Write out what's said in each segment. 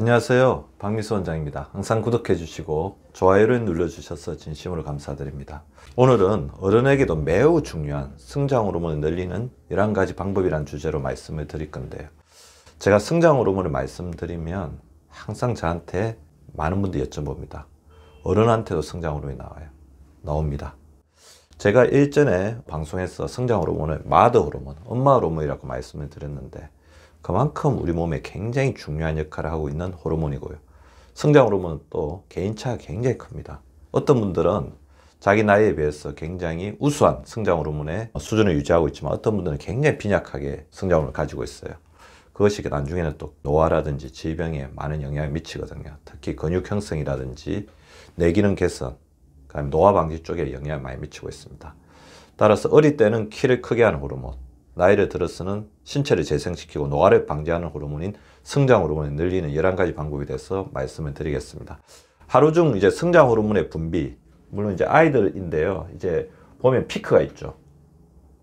안녕하세요, 박미수 원장입니다. 항상 구독해 주시고 좋아요를 눌러 주셔서 진심으로 감사드립니다. 오늘은 어른에게도 매우 중요한 성장 호르몬을 늘리는 11가지 방법이라는 주제로 말씀을 드릴 건데요. 제가 성장 호르몬을 말씀드리면 항상 저한테 많은 분들이 여쭤봅니다. 어른한테도 성장 호르몬이 나옵니다. 제가 일전에 방송에서 성장 호르몬을 마더 호르몬, 엄마 호르몬이라고 말씀을 드렸는데 그만큼 우리 몸에 굉장히 중요한 역할을 하고 있는 호르몬이고요. 성장 호르몬은 또 개인차가 굉장히 큽니다. 어떤 분들은 자기 나이에 비해서 굉장히 우수한 성장 호르몬의 수준을 유지하고 있지만 어떤 분들은 굉장히 빈약하게 성장 호르몬을 가지고 있어요. 그것이 나중에는 또 노화라든지 질병에 많은 영향을 미치거든요. 특히 근육 형성이라든지 뇌기능 개선, 그다음에 노화 방지 쪽에 영향을 많이 미치고 있습니다. 따라서 어릴 때는 키를 크게 하는 호르몬, 나이를 들어서는 신체를 재생시키고 노화를 방지하는 호르몬인 성장 호르몬을 늘리는 11가지 방법에 대해서 말씀을 드리겠습니다. 하루 중 이제 성장 호르몬의 분비, 물론 이제 아이들인데요. 이제 보면 피크가 있죠.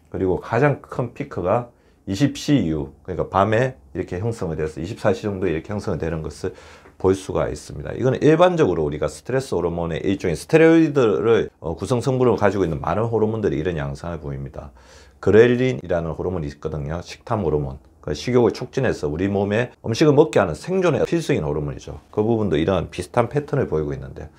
그리고 가장 큰 피크가 20시 이후, 그러니까 밤에 이렇게 형성이 돼서 24시 정도에 이렇게 형성이 되는 것을 볼 수가 있습니다. 이거는 일반적으로 우리가 스트레스 호르몬의 일종의 스테로이드를 구성 성분으로 가지고 있는 많은 호르몬들이 이런 양상을 보입니다. 그렐린이라는 호르몬이 있거든요. 식탐 호르몬. 식욕을 촉진해서 우리 몸에 음식을 먹게 하는 생존의 필수인 호르몬이죠. 그 부분도 이런 비슷한 패턴을 보이고 있는데,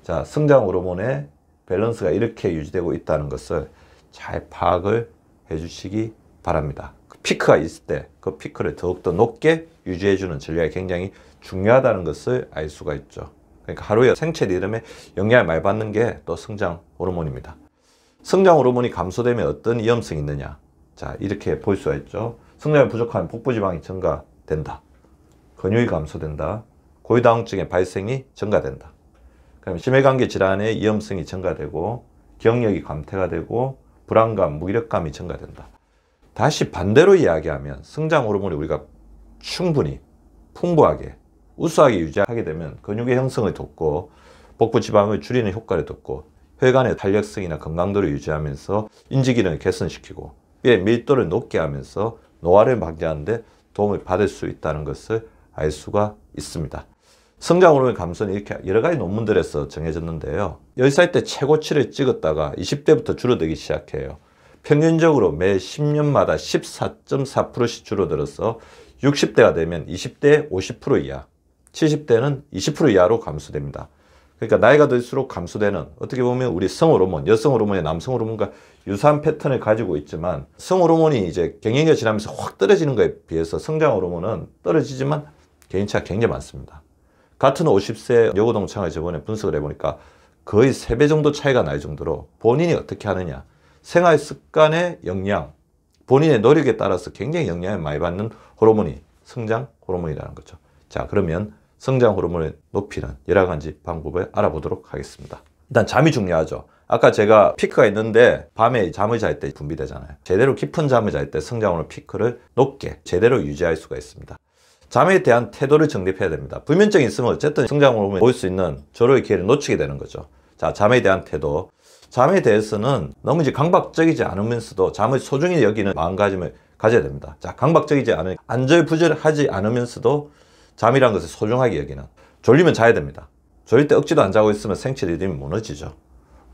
자, 성장 호르몬의 밸런스가 이렇게 유지되고 있다는 것을 잘 파악을 해주시기 바랍니다. 그 피크가 있을 때 그 피크를 더욱더 높게 유지해주는 전략이 굉장히 중요하다는 것을 알 수가 있죠. 그러니까 하루에 생체 리듬에 영향을 많이 받는 게 또 성장 호르몬입니다. 성장 호르몬이 감소되면 어떤 위험성이 있느냐? 자, 이렇게 볼 수가 있죠. 성장이 부족하면 복부지방이 증가된다. 근육이 감소된다. 고위다운증의 발생이 증가된다. 그다음에 심혈관계 질환의 위험성이 증가되고 기억력이 감퇴가 되고 불안감, 무기력감이 증가된다. 다시 반대로 이야기하면 성장 호르몬이 우리가 충분히 풍부하게 우수하게 유지하게 되면 근육의 형성을 돕고 복부지방을 줄이는 효과를 돕고 혈관의 탄력성이나 건강도를 유지하면서 인지기능을 개선시키고 뼈의 밀도를 높게 하면서 노화를 방지하는 데 도움을 받을 수 있다는 것을 알 수가 있습니다. 성장 호르몬 감소는 이렇게 여러 가지 논문들에서 정해졌는데요. 10살 때 최고치를 찍었다가 20대부터 줄어들기 시작해요. 평균적으로 매 10년마다 14.4%씩 줄어들어서 60대가 되면 20대 50% 이하, 70대는 20% 이하로 감소됩니다. 그러니까 나이가 들수록 감소되는, 어떻게 보면 우리 성호르몬, 여성 호르몬의 남성 호르몬과 유사한 패턴을 가지고 있지만 성호르몬이 이제 경영기가 지나면서 확 떨어지는 것에 비해서 성장 호르몬은 떨어지지만 개인차가 굉장히 많습니다. 같은 50세 여고 동창을 저번에 분석을 해보니까 거의 3배 정도 차이가 날 정도로 본인이 어떻게 하느냐, 생활 습관의 영향, 본인의 노력에 따라서 굉장히 영향을 많이 받는 호르몬이 성장 호르몬이라는 거죠. 자, 그러면 성장 호르몬을 높이는 여러 가지 방법을 알아보도록 하겠습니다. 일단 잠이 중요하죠. 아까 제가 피크가 있는데 밤에 잠을 잘 때 분비되잖아요. 제대로 깊은 잠을 잘 때 성장 호르몬 피크를 높게 제대로 유지할 수가 있습니다. 잠에 대한 태도를 정립해야 됩니다. 불면증이 있으면 어쨌든 성장 호르몬이 올 수 있는 조로의 기회를 놓치게 되는 거죠. 자, 잠에 대한 태도. 잠에 대해서는 너무 이제 강박적이지 않으면서도 잠을 소중히 여기는 마음가짐을 가져야 됩니다. 자, 강박적이지 않은, 안절부절하지 않으면서도 잠이란 것을 소중하게 여기는. 졸리면 자야 됩니다. 졸릴 때 억지도 안 자고 있으면 생체 리듬이 무너지죠.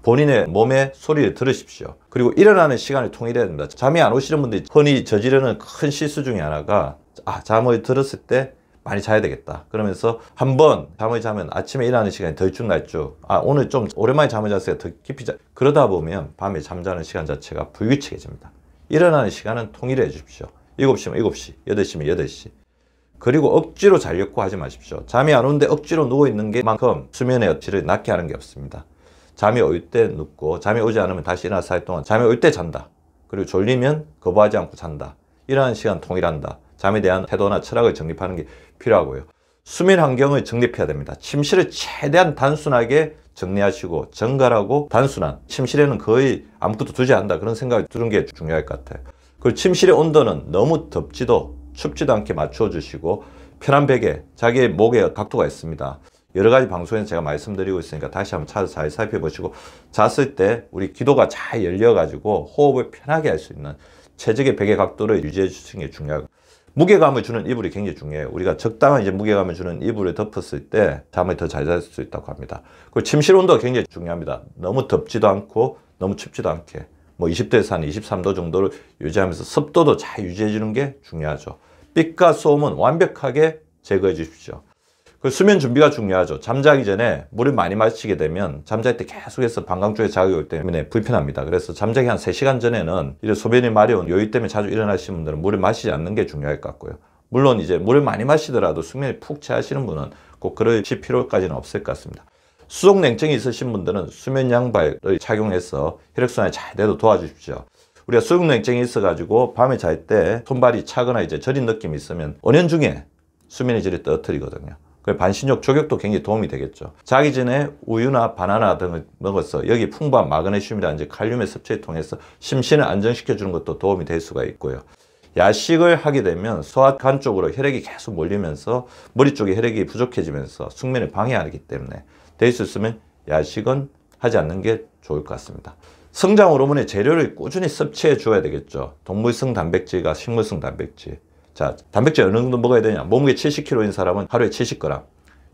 본인의 몸의 소리를 들으십시오. 그리고 일어나는 시간을 통일해야 됩니다. 잠이 안 오시는 분들이 흔히 저지르는 큰 실수 중에 하나가, 잠을 들었을 때 많이 자야 되겠다. 그러면서 한번 잠을 자면 아침에 일어나는 시간이 덜쭉날쭉, 오늘 좀 오랜만에 잠을 잤어요. 더 깊이 자. 그러다 보면 밤에 잠자는 시간 자체가 불규칙해집니다. 일어나는 시간은 통일해 주십시오. 7시면 7시, 8시면 8시. 그리고 억지로 자려고 하지 마십시오. 잠이 안 오는데 억지로 누워있는 게만큼 수면의 질을 낮게 하는 게 없습니다. 잠이 올 때 눕고 잠이 오지 않으면 다시 일어나서 살 동안 잠이 올 때 잔다. 그리고 졸리면 거부하지 않고 잔다. 일어나는 시간 통일한다. 잠에 대한 태도나 철학을 정립하는 게 필요하고요. 수면 환경을 정립해야 됩니다. 침실을 최대한 단순하게 정리하시고 정갈하고 단순한, 침실에는 거의 아무것도 두지 않는다 그런 생각이 드는 게 중요할 것 같아요. 그리고 침실의 온도는 너무 덥지도 춥지도 않게 맞춰 주시고 편한 베개, 자기의 목에 각도가 있습니다. 여러 가지 방송에서 제가 말씀드리고 있으니까 다시 한번 찾아서 잘 살펴보시고, 잤을 때 우리 기도가 잘 열려 가지고 호흡을 편하게 할 수 있는 최적의 베개 각도를 유지해 주시는 게 중요하고, 무게감을 주는 이불이 굉장히 중요해요. 우리가 적당한 이제 무게감을 주는 이불을 덮었을 때 잠을 더 잘 잘 수 있다고 합니다. 그리고 침실 온도가 굉장히 중요합니다. 너무 덥지도 않고 너무 춥지도 않게 뭐 20도에서 한 23도 정도를 유지하면서 습도도 잘 유지해 주는 게 중요하죠. 빛과 소음은 완벽하게 제거해 주십시오. 그 수면 준비가 중요하죠. 잠자기 전에 물을 많이 마시게 되면 잠잘 때 계속해서 방광 쪽에 자극이 오기 때문에 불편합니다. 그래서 잠자기 한 3시간 전에는 이런 소변이 마려운 요일 때문에 자주 일어나시는 분들은 물을 마시지 않는 게 중요할 것 같고요. 물론 이제 물을 많이 마시더라도 숙면이 푹 취하시는 분은 꼭 그럴 필요까지는 없을 것 같습니다. 수족 냉증이 있으신 분들은 수면 양발을 착용해서 혈액순환이 잘 돼도 도와주십시오. 우리가 수족 냉증이 있어가지고 밤에 잘 때 손발이 차거나 이제 저린 느낌이 있으면 은연중에 수면의 질을 떨어뜨리거든요. 반신욕 조격도 굉장히 도움이 되겠죠. 자기 전에 우유나 바나나 등을 먹어서 여기 풍부한 마그네슘이라든지 칼륨의 섭취를 통해서 심신을 안정시켜 주는 것도 도움이 될 수가 있고요. 야식을 하게 되면 소화관 쪽으로 혈액이 계속 몰리면서 머리 쪽에 혈액이 부족해지면서 숙면을 방해하기 때문에 될 수 있으면 야식은 하지 않는 게 좋을 것 같습니다. 성장 호르몬의 재료를 꾸준히 섭취해 줘야 되겠죠. 동물성 단백질과 식물성 단백질. 자, 단백질 어느 정도 먹어야 되냐? 몸무게 70kg인 사람은 하루에 70g,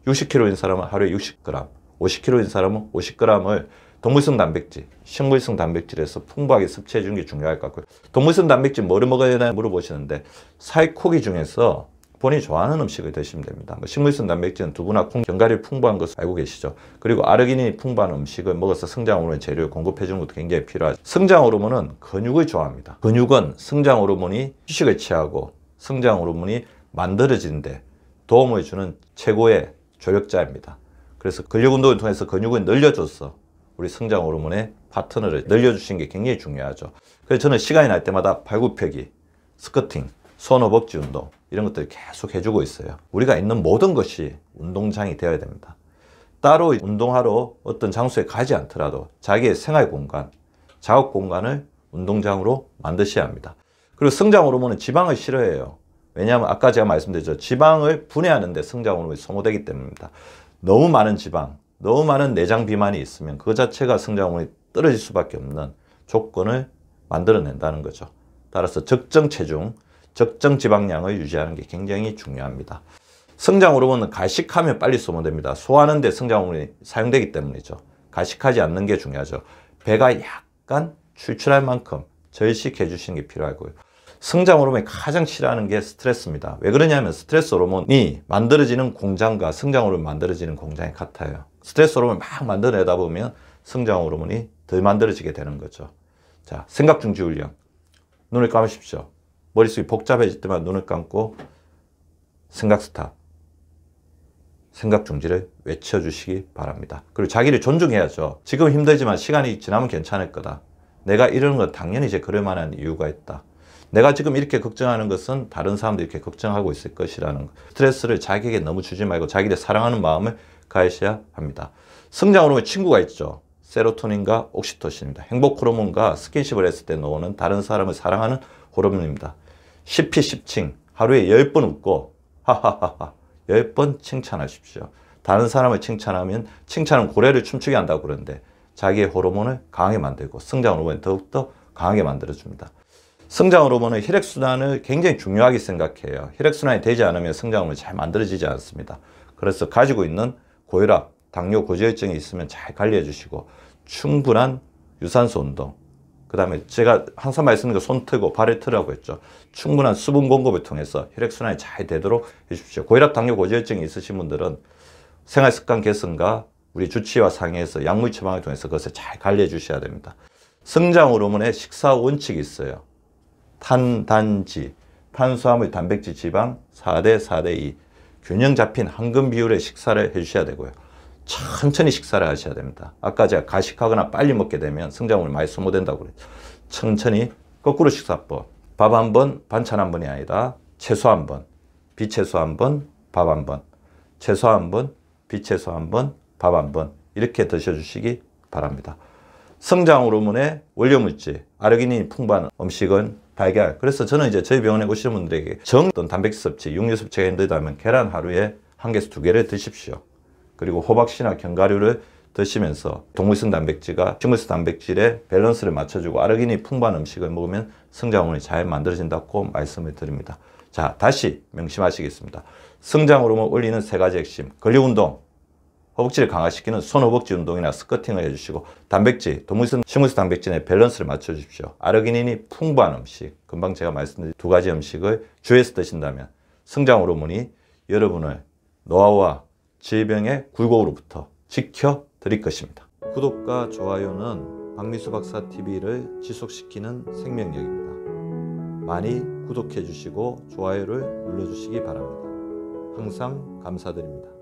60kg인 사람은 하루에 60g, 50kg인 사람은 50g을 동물성 단백질, 식물성 단백질에서 풍부하게 섭취해 주는 게 중요할 것 같고요. 동물성 단백질 뭐를 먹어야 되나 물어보시는데 살코기 중에서 본인이 좋아하는 음식을 드시면 됩니다. 식물성 단백질은 두부나 콩, 견과류 풍부한 것을 알고 계시죠. 그리고 아르기닌이 풍부한 음식을 먹어서 성장 호르몬 재료를 공급해 주는 것도 굉장히 필요하죠. 성장 호르몬은 근육을 좋아합니다. 근육은 성장 호르몬이 휴식을 취하고 성장 호르몬이 만들어지는데 도움을 주는 최고의 조력자입니다. 그래서 근력 운동을 통해서 근육을 늘려줘서 우리 성장 호르몬의 파트너를 늘려주시는 게 굉장히 중요하죠. 그래서 저는 시간이 날 때마다 발굽혀기, 스쿼팅, 손 허벅지 운동 이런 것들을 계속 해주고 있어요. 우리가 있는 모든 것이 운동장이 되어야 됩니다. 따로 운동하러 어떤 장소에 가지 않더라도 자기의 생활 공간, 작업 공간을 운동장으로 만드셔야 합니다. 그리고 성장 호르몬은 지방을 싫어해요. 왜냐하면 아까 제가 말씀드렸죠. 지방을 분해하는데 성장 호르몬이 소모되기 때문입니다. 너무 많은 지방, 너무 많은 내장 비만이 있으면 그 자체가 성장 호르몬이 떨어질 수밖에 없는 조건을 만들어낸다는 거죠. 따라서 적정 체중, 적정 지방량을 유지하는 게 굉장히 중요합니다. 성장 호르몬은 가식하면 빨리 소모됩니다. 소화하는 데 성장 호르몬이 사용되기 때문이죠. 가식하지 않는 게 중요하죠. 배가 약간 출출할 만큼 절식해 주시는 게 필요하고요. 성장 호르몬이 가장 싫어하는 게 스트레스입니다. 왜 그러냐면 스트레스 호르몬이 만들어지는 공장과 성장 호르몬이 만들어지는 공장이 같아요. 스트레스 호르몬을 막 만들어내다 보면 성장 호르몬이 덜 만들어지게 되는 거죠. 자, 생각 중지 훈련. 눈을 감으십시오. 머릿속이 복잡해질 때만 눈을 감고 생각 스탑, 생각 중지를 외쳐주시기 바랍니다. 그리고 자기를 존중해야죠. 지금 힘들지만 시간이 지나면 괜찮을 거다. 내가 이러는 건 당연히 이제 그럴 만한 이유가 있다. 내가 지금 이렇게 걱정하는 것은 다른 사람도 이렇게 걱정하고 있을 것이라는 것. 스트레스를 자기에게 너무 주지 말고 자기를 사랑하는 마음을 가지셔야 합니다. 성장 호르몬 친구가 있죠. 세로토닌과 옥시토신입니다. 행복 호르몬과 스킨십을 했을 때 나오는 다른 사람을 사랑하는 호르몬입니다. 10피 10칭, 하루에 10번 웃고 하하하하 10번 칭찬하십시오. 다른 사람을 칭찬하면 칭찬은 고래를 춤추게 한다고 그러는데 자기의 호르몬을 강하게 만들고 성장 호르몬을 더욱더 강하게 만들어줍니다. 성장 호르몬은 혈액순환을 굉장히 중요하게 생각해요. 혈액순환이 되지 않으면 성장 호르몬이 잘 만들어지지 않습니다. 그래서 가지고 있는 고혈압, 당뇨, 고지혈증이 있으면 잘 관리해 주시고 충분한 유산소 운동, 그 다음에 제가 항상 말씀드린 손 트고 발을 트라고 했죠. 충분한 수분 공급을 통해서 혈액순환이 잘 되도록 해주십시오. 고혈압, 당뇨, 고지혈증이 있으신 분들은 생활습관 개선과 우리 주치의와 상의해서 약물 처방을 통해서 그것을 잘 관리해 주셔야 됩니다. 성장 호르몬의 식사 원칙이 있어요. 탄단지, 탄수화물, 단백질, 지방 4대 4대 2 균형 잡힌 황금 비율의 식사를 해주셔야 되고요. 천천히 식사를 하셔야 됩니다. 아까 제가 가식하거나 빨리 먹게 되면 성장 호르몬이 많이 소모된다고 그랬죠. 천천히 거꾸로 식사법. 밥 한 번, 반찬 한 번이 아니라 채소 한 번, 비채소 한 번, 밥 한 번, 채소 한 번, 비채소 한 번, 밥 한 번 이렇게 드셔주시기 바랍니다. 성장 호르몬의 원료물질, 아르기닌이 풍부한 음식은 달걀. 그래서 저는 이제 저희 병원에 오시는 분들에게 어떤 단백질 섭취, 육류 섭취가 힘들다면 계란 하루에 1개에서 2개를 드십시오. 그리고 호박씨나 견과류를 드시면서 동물성 단백질과 식물성 단백질의 밸런스를 맞춰주고 아르기닌이 풍부한 음식을 먹으면 성장 호르몬이 잘 만들어진다고 말씀을 드립니다. 자, 다시 명심하시겠습니다. 성장 호르몬 올리는 3가지 핵심. 근력운동, 허벅지를 강화시키는 손허벅지 운동이나 스쿼팅을 해주시고, 단백질, 동물성, 식물성 단백질의 밸런스를 맞춰주십시오. 아르기닌이 풍부한 음식, 금방 제가 말씀드린 2가지 음식을 주에서 드신다면 성장 호르몬이 여러분을 노화와 질병의 굴곡으로부터 지켜드릴 것입니다. 구독과 좋아요는 박미수 박사 TV를 지속시키는 생명력입니다. 많이 구독해 주시고 좋아요를 눌러 주시기 바랍니다. 항상 감사드립니다.